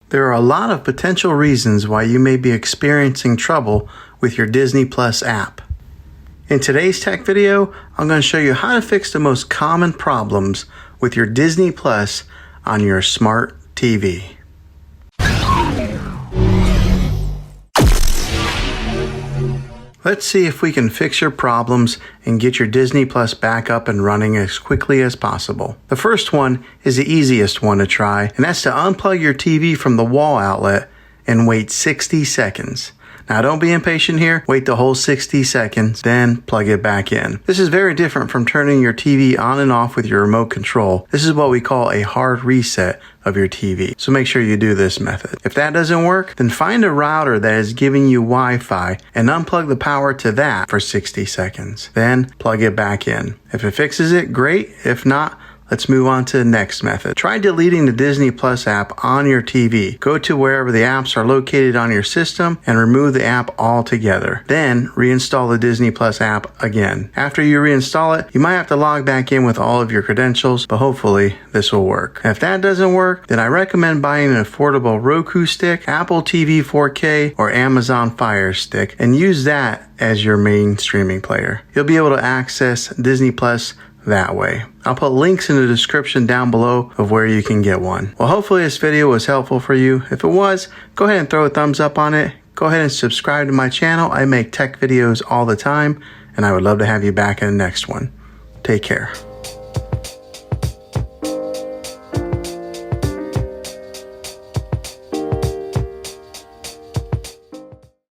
There are a lot of potential reasons why you may be experiencing trouble with your Disney Plus app. In today's tech video, I'm going to show you how to fix the most common problems with your Disney Plus on your smart TV. Let's see if we can fix your problems and get your Disney Plus back up and running as quickly as possible. The first one is the easiest one to try, and that's to unplug your TV from the wall outlet and wait 60 seconds. Now don't be impatient here, wait the whole 60 seconds, then plug it back in. This is very different from turning your TV on and off with your remote control. This is what we call a hard reset of your TV. So make sure you do this method. If that doesn't work, then find a router that is giving you Wi-Fi and unplug the power to that for 60 seconds. Then plug it back in. If it fixes it, great. If not, let's move on to the next method. Try deleting the Disney Plus app on your TV. Go to wherever the apps are located on your system and remove the app altogether. Then reinstall the Disney Plus app again. After you reinstall it, you might have to log back in with all of your credentials, but hopefully this will work. If that doesn't work, then I recommend buying an affordable Roku Stick, Apple TV 4K, or Amazon Fire Stick and use that as your main streaming player. You'll be able to access Disney Plus that way. I'll put links in the description down below of where you can get one. Well, hopefully this video was helpful for you. If it was, go ahead and throw a thumbs up on it. Go ahead and subscribe to my channel. I make tech videos all the time, and I would love to have you back in the next one. Take care.